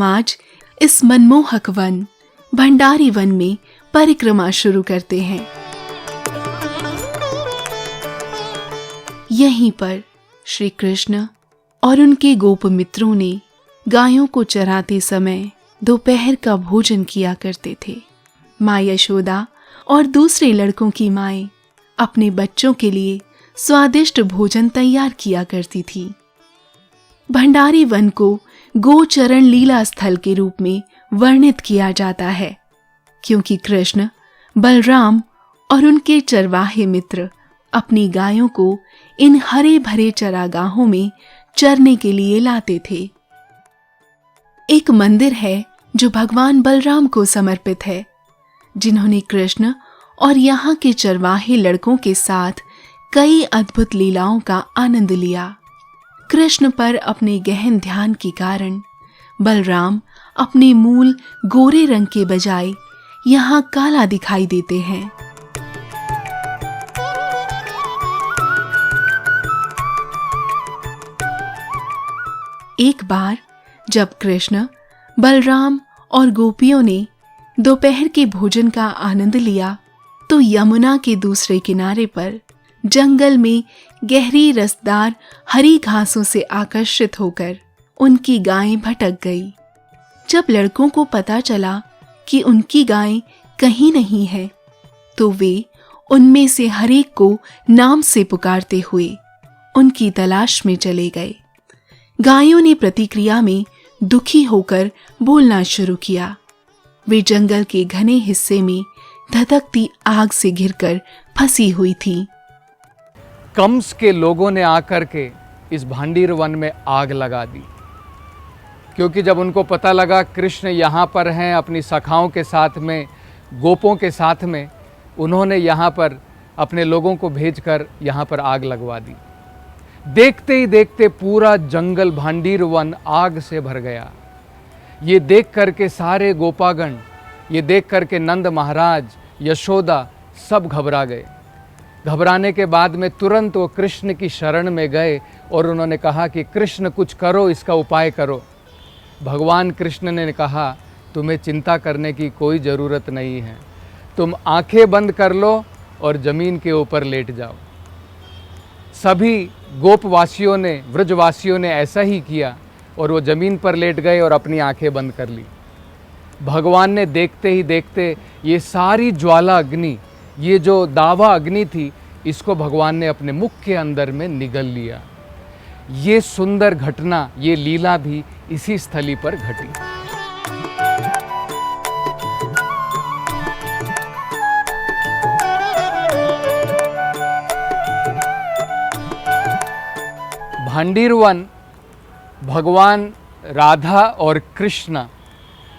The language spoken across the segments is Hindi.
हम आज इस मनमोहक वन भंडारी वन में परिक्रमा शुरू करते हैं। यहीं पर श्री कृष्ण और उनके गोप मित्रों ने गायों को चराते समय दोपहर का भोजन किया करते थे। माँ यशोदा और दूसरे लड़कों की माएं अपने बच्चों के लिए स्वादिष्ट भोजन तैयार किया करती थी। भंडारी वन को गोचरण लीला स्थल के रूप में वर्णित किया जाता है, क्योंकि कृष्ण, बलराम और उनके चरवाहे मित्र अपनी गायों को इन हरे भरे चरागाहों में चरने के लिए लाते थे। एक मंदिर है जो भगवान बलराम को समर्पित है, जिन्होंने कृष्ण और यहाँ के चरवाहे लड़कों के साथ कई अद्भुत लीलाओं का आनंद लिया। कृष्ण पर अपने गहन ध्यान के कारण बलराम अपने मूल गोरे रंग के बजाय यहाँ काला दिखाई देते हैं। एक बार जब कृष्ण, बलराम और गोपियों ने दोपहर के भोजन का आनंद लिया, तो यमुना के दूसरे किनारे पर जंगल में गहरी रसदार हरी घासों से आकर्षित होकर उनकी गायें भटक गई। जब लड़कों को पता चला कि उनकी गायें कहीं नहीं है, तो वे उनमें से हर एक को नाम से पुकारते हुए उनकी तलाश में चले गए। गायों ने प्रतिक्रिया में दुखी होकर बोलना शुरू किया। वे जंगल के घने हिस्से में धधकती आग से घिरकर फंसी हुई थी। कंस के लोगों ने आकर के इस भांडीर वन में आग लगा दी, क्योंकि जब उनको पता लगा कृष्ण यहाँ पर हैं अपनी सखाओं के साथ में, गोपों के साथ में, उन्होंने यहाँ पर अपने लोगों को भेजकर यहाँ पर आग लगवा दी। देखते ही देखते पूरा जंगल भांडीर वन आग से भर गया। ये देख करके सारे गोपागण, ये देख करके नंद महाराज, यशोदा सब घबरा गए। घबराने के बाद में तुरंत वो कृष्ण की शरण में गए और उन्होंने कहा कि कृष्ण कुछ करो, इसका उपाय करो। भगवान कृष्ण ने कहा, तुम्हें चिंता करने की कोई ज़रूरत नहीं है, तुम आंखें बंद कर लो और ज़मीन के ऊपर लेट जाओ। सभी गोपवासियों ने, व्रजवासियों ने ऐसा ही किया और वो ज़मीन पर लेट गए और अपनी आंखें बंद कर ली। भगवान ने देखते ही देखते ये सारी ज्वाला अग्नि, ये जो दावा अग्नि थी, इसको भगवान ने अपने मुख के अंदर में निगल लिया। ये सुंदर घटना, ये लीला भी इसी स्थली पर घटी। भांडीर वन भगवान राधा और कृष्ण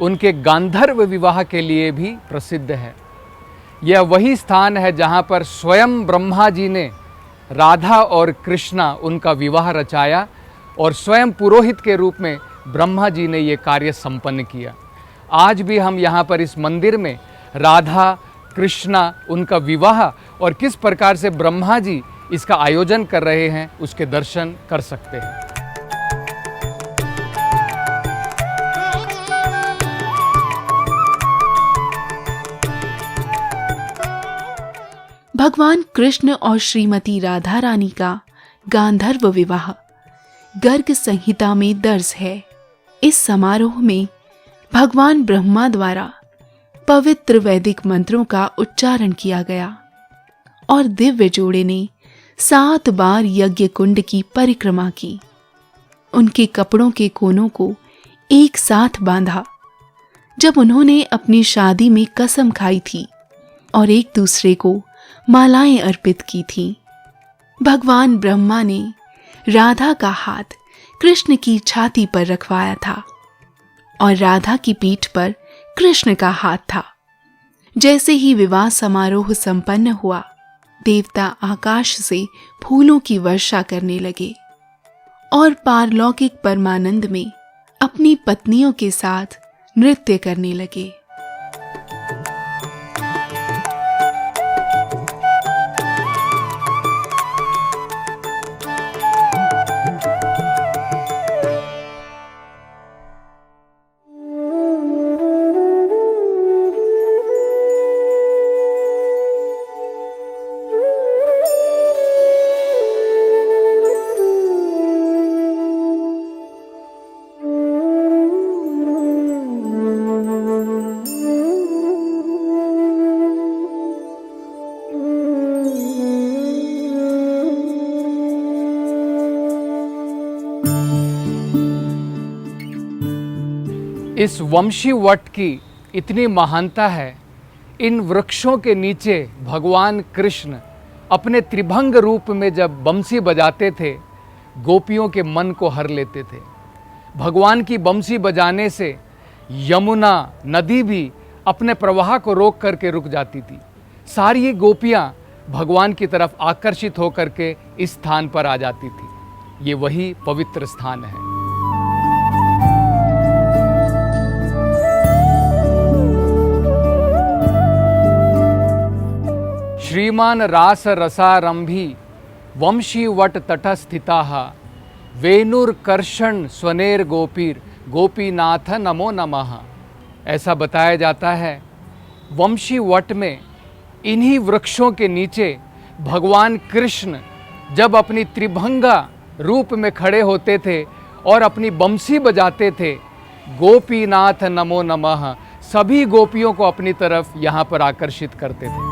उनके गांधर्व विवाह के लिए भी प्रसिद्ध है। यह वही स्थान है जहाँ पर स्वयं ब्रह्मा जी ने राधा और कृष्णा उनका विवाह रचाया और स्वयं पुरोहित के रूप में ब्रह्मा जी ने ये कार्य संपन्न किया। आज भी हम यहाँ पर इस मंदिर में राधा कृष्णा उनका विवाह और किस प्रकार से ब्रह्मा जी इसका आयोजन कर रहे हैं उसके दर्शन कर सकते हैं। भगवान कृष्ण और श्रीमती राधा रानी का गांधर्व विवाह गर्ग संहिता में दर्ज है। इस समारोह में भगवान ब्रह्मा द्वारा पवित्र वैदिक मंत्रों का उच्चारण किया गया और दिव्य जोड़े ने 7 बार यज्ञ कुंड की परिक्रमा की। उनके कपड़ों के कोनों को एक साथ बांधा जब उन्होंने अपनी शादी में कसम खाई थी और एक दूसरे को मालाएं अर्पित की थीं। भगवान ब्रह्मा ने राधा का हाथ कृष्ण की छाती पर रखवाया था और राधा की पीठ पर कृष्ण का हाथ था। जैसे ही विवाह समारोह संपन्न हुआ, देवता आकाश से फूलों की वर्षा करने लगे और पारलौकिक परमानंद में अपनी पत्नियों के साथ नृत्य करने लगे। इस वंशी वट की इतनी महानता है। इन वृक्षों के नीचे भगवान कृष्ण अपने त्रिभंग रूप में जब बंसी बजाते थे, गोपियों के मन को हर लेते थे। भगवान की बंसी बजाने से यमुना नदी भी अपने प्रवाह को रोक करके रुक जाती थी। सारी गोपियां भगवान की तरफ आकर्षित होकर के इस स्थान पर आ जाती थी। ये वही पवित्र स्थान है। श्रीमान रास रसारंभी वंशी वट तटस्थिताः वेणुर्कर्षण स्वनेर गोपीर गोपीनाथ नमो नमः। ऐसा बताया जाता है, वंशी वट में इन्हीं वृक्षों के नीचे भगवान कृष्ण जब अपनी त्रिभंगा रूप में खड़े होते थे और अपनी बंसी बजाते थे, गोपीनाथ नमो नमः, सभी गोपियों को अपनी तरफ यहाँ पर आकर्षित करते थे।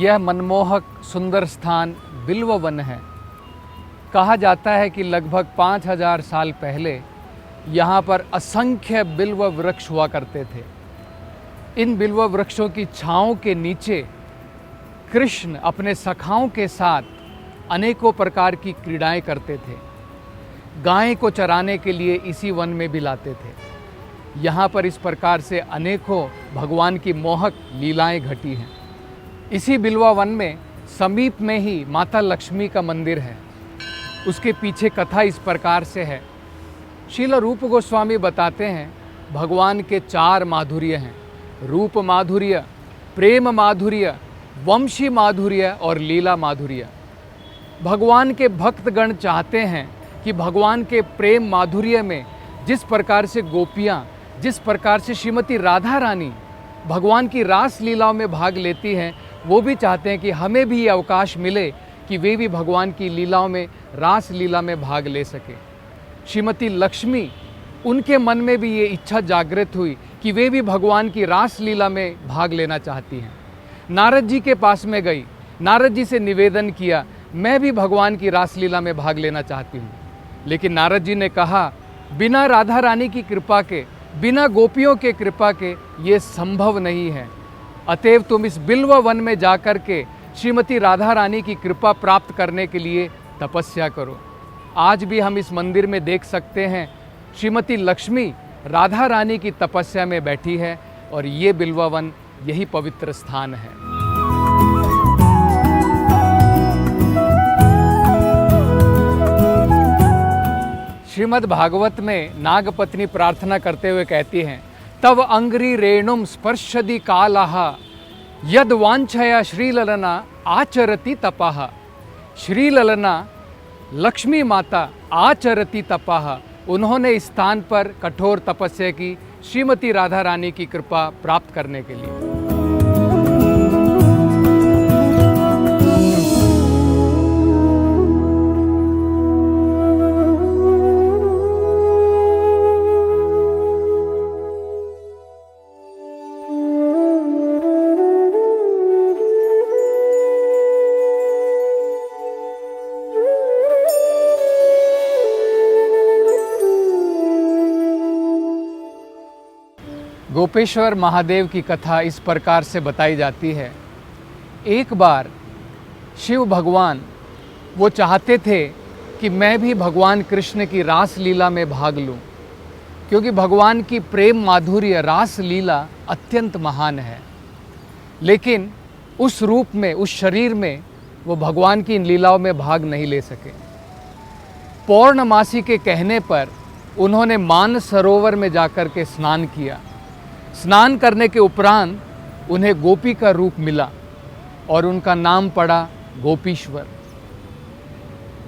यह मनमोहक सुंदर स्थान बिल्व वन है। कहा जाता है कि लगभग 5000 साल पहले यहाँ पर असंख्य बिल्व वृक्ष हुआ करते थे। इन बिल्व वृक्षों की छाँव के नीचे कृष्ण अपने सखाओं के साथ अनेकों प्रकार की क्रीड़ाएं करते थे। गाय को चराने के लिए इसी वन में भी लाते थे। यहाँ पर इस प्रकार से अनेकों भगवान की मोहक लीलाएं घटी हैं। इसी बिल्वा वन में समीप में ही माता लक्ष्मी का मंदिर है। उसके पीछे कथा इस प्रकार से है। श्रील रूप गोस्वामी बताते हैं, भगवान के 4 माधुर्य हैं, रूप माधुर्य, प्रेम माधुर्य, वंशी माधुर्य और लीला माधुर्य। भगवान के भक्तगण चाहते हैं कि भगवान के प्रेम माधुर्य में जिस प्रकार से गोपियाँ, जिस प्रकार से श्रीमती राधा रानी भगवान की रास लीलाओं में भाग लेती हैं, वो भी चाहते हैं कि हमें भी ये अवकाश मिले कि वे भी भगवान की लीलाओं में, रास लीला में भाग ले सके। श्रीमती लक्ष्मी, उनके मन में भी ये इच्छा जागृत हुई कि वे भी भगवान की रास लीला में भाग लेना चाहती हैं। नारद जी के पास में गई, नारद जी से निवेदन किया, मैं भी भगवान की रास लीला में भाग लेना चाहती हूँ। लेकिन नारद जी ने कहा, बिना राधा रानी की कृपा के, बिना गोपियों के कृपा के ये संभव नहीं है। अतएव तुम इस बिल्व वन में जाकर के श्रीमती राधा रानी की कृपा प्राप्त करने के लिए तपस्या करो। आज भी हम इस मंदिर में देख सकते हैं, श्रीमती लक्ष्मी राधा रानी की तपस्या में बैठी है और ये बिल्व वन यही पवित्र स्थान है। श्रीमद् भागवत में नागपत्नी प्रार्थना करते हुए कहती हैं, तव अंग्री रेणुम स्पर्शदि कालः यद वांछया श्रीललना आचरति तपः। श्रीललना लक्ष्मी माता आचरति तपः, उन्होंने इस स्थान पर कठोर तपस्या की श्रीमती राधा रानी की कृपा प्राप्त करने के लिए। गोपेश्वर महादेव की कथा इस प्रकार से बताई जाती है। एक बार शिव भगवान वो चाहते थे कि मैं भी भगवान कृष्ण की रास लीला में भाग लूं, क्योंकि भगवान की प्रेम माधुर्य रास लीला अत्यंत महान है। लेकिन उस रूप में, उस शरीर में वो भगवान की इन लीलाओं में भाग नहीं ले सके। पौर्णमासी के कहने पर उन्होंने मान सरोवर में जाकर के स्नान किया। स्नान करने के उपरांत उन्हें गोपी का रूप मिला और उनका नाम पड़ा गोपीश्वर।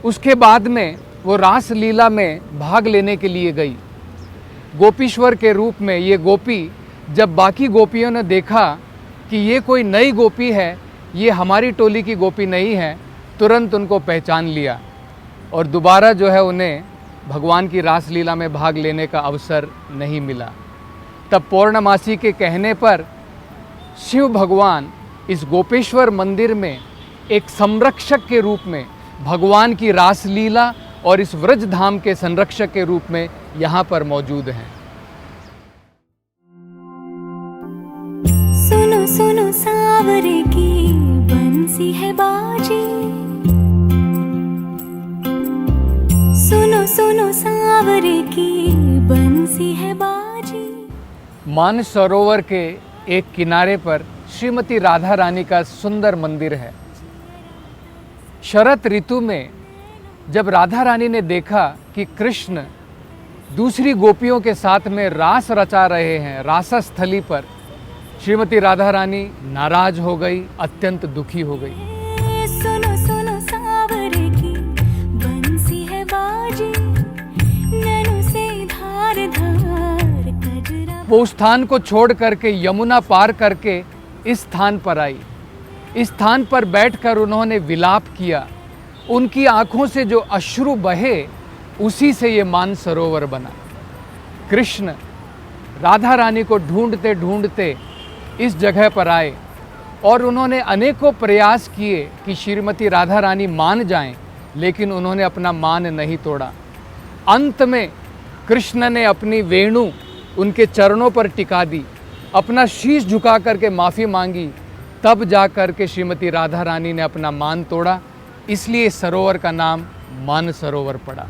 उसके बाद में वो रास लीला में भाग लेने के लिए गई। गोपीश्वर के रूप में ये गोपी, जब बाकी गोपियों ने देखा कि ये कोई नई गोपी है, ये हमारी टोली की गोपी नहीं है, तुरंत उनको पहचान लिया और दोबारा जो है उन्हें भगवान की रासलीला में भाग लेने का अवसर नहीं मिला। तब पौर्णमासी के कहने पर शिव भगवान इस गोपेश्वर मंदिर में एक संरक्षक के रूप में, भगवान की रासलीला और इस व्रज धाम के संरक्षक के रूप में यहाँ पर मौजूद हैं। सुनो सुनो सावरे की बंसी है बाजी, सुनो सुनो सावरे की बंसी है बाजी। मान सरोवर के एक किनारे पर श्रीमती राधा रानी का सुंदर मंदिर है। शरत ऋतु में जब राधा रानी ने देखा कि कृष्ण दूसरी गोपियों के साथ में रास रचा रहे हैं रासस्थली पर, श्रीमती राधा रानी नाराज हो गई, अत्यंत दुखी हो गई। सुनो सुनो सावरे की बंसी है बाजी, नैनों से धार धार कजरा। वो उस स्थान को छोड़ करके यमुना पार करके इस स्थान पर आई। इस स्थान पर बैठकर उन्होंने विलाप किया। उनकी आंखों से जो अश्रु बहे, उसी से ये मान सरोवर बना। कृष्ण राधा रानी को ढूंढते ढूंढते इस जगह पर आए और उन्होंने अनेकों प्रयास किए कि श्रीमती राधा रानी मान जाएं, लेकिन उन्होंने अपना मान नहीं तोड़ा। अंत में कृष्ण ने अपनी वेणु उनके चरणों पर टिका दी, अपना शीश झुका करके माफ़ी मांगी, तब जा कर के श्रीमती राधा रानी ने अपना मान तोड़ा। इसलिए इस सरोवर का नाम मान सरोवर पड़ा।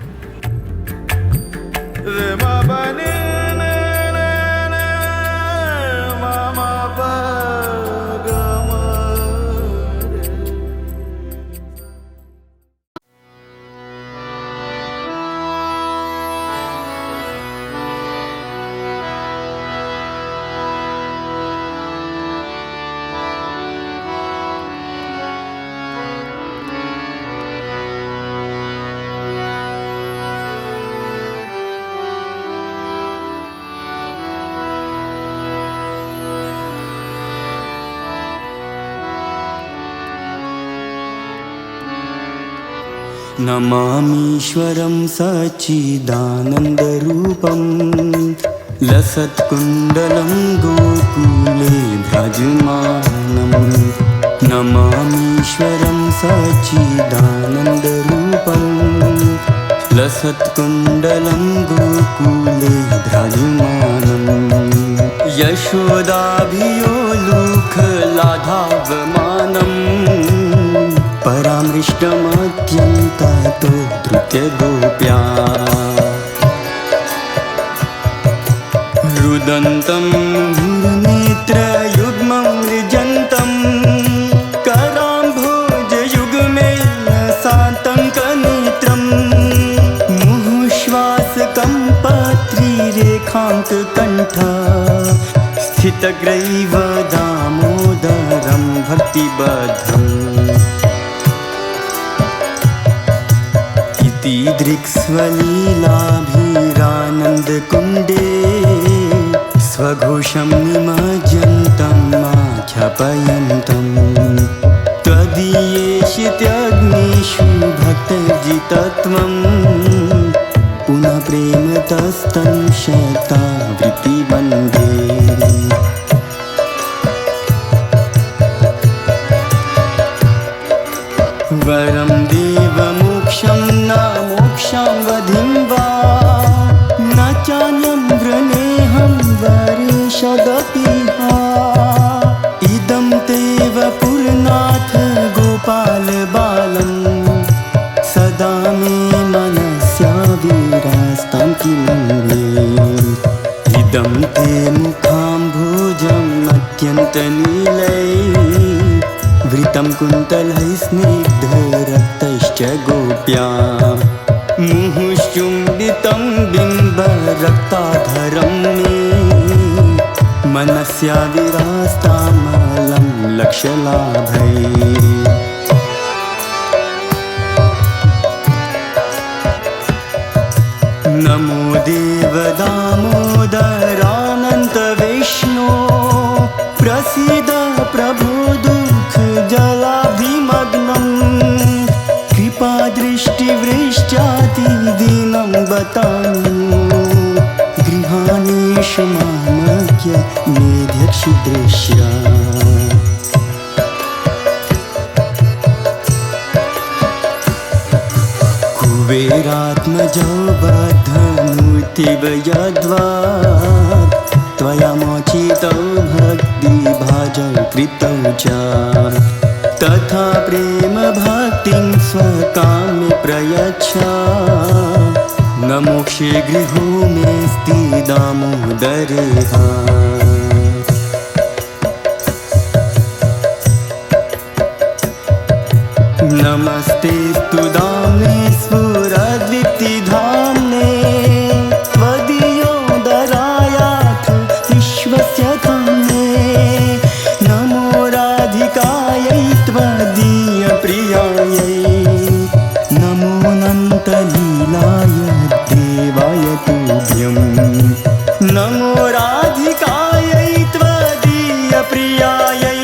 नमामीश्वरं सच्चिदानन्दरूपं लसत्कुण्डलं गोकुले भ्राजमानं। नमामीश्वरं सच्चिदानन्दरूपं लसत्कुण्डलं गोकुले भ्राजमानं। यशोदाभियोलुखलाधावमानम् परामृष्टमत्यन्ततो धृत्यगोप्या। रुदन्तं गुरुनेत्रयुग्मं मृजन्तं कराम्भोजयुग्मेन सातङ्कनेत्रं। मुहुश्वासकं पत्रीरेखाङ्ककण्ठ स्थितग्रैव दामोदरं भक्तिबद्धम्। दृक्स्वलीलाभिरानन्दकुण्डे स्वघोषं निमज्जन्तं आख्यापयन्तं। त्वदीयेशित्यग्निषु भक्तर्जितत्वं पुनः प्रेमतस्तं शतावृत्तिवन्दे। वरं देवमोक्षं न मोक्षं वधिं वा न चान्यं वृणेऽहं वरेषदपि हा। इदं तेव पुरनाथ गोपालबालं सदा मे मनस्याविरास्तं किमङ्गे। इदं ते मुखाम्भोजम् अत्यन्तनीलै घृतं कुन्तलैः स्निग्धरक्तश्च गोप्या मुहुश्चुम्बितं बिम्बरक्ताधरं मे मनस्या विरास्तामलं लक्ष्यलाभै नमो देव दामोदरानन्त विष्णो प्रसीद प्रभो दुःखजलाभिमग्नं कृपादृष्टिवृष्ट्यातिदीनं बतामि गृहाणेश मामज्ञ मेध्यक्षिदृश्या कुबेरात्मजो बद्धमूर्तिव यद्वा त्वया मोचितौ भक्तिभाजौ कृतौ च तथा प्रेम भक्तिं स्वकाम्य प्रयच्छ न मोक्षे गृहो मेऽस्ति दामोदरेह नमस्तेऽस्तु दामेश्वरद्वितीधाम्ने त्वदीयोदरायाथ विश्वस्य धाम्ने नमो राधिकायै त्वदीयप्रियायै नमोऽनन्तलीलाय देवाय तुभ्यं नमो राधिकायै त्वदीयप्रियायै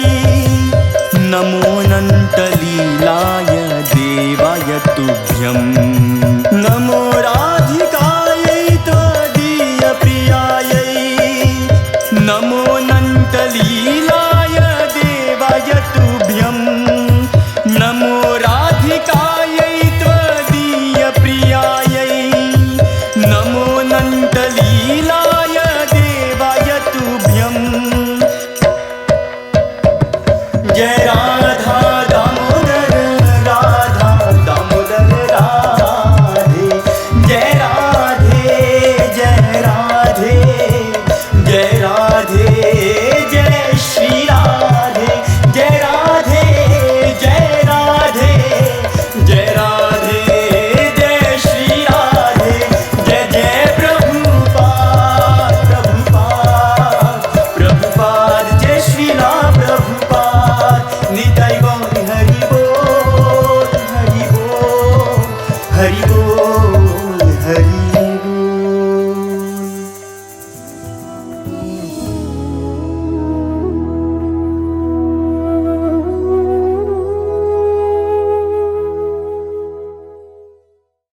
नमोऽनन्तलीलाय देवाय तुभ्यं नमो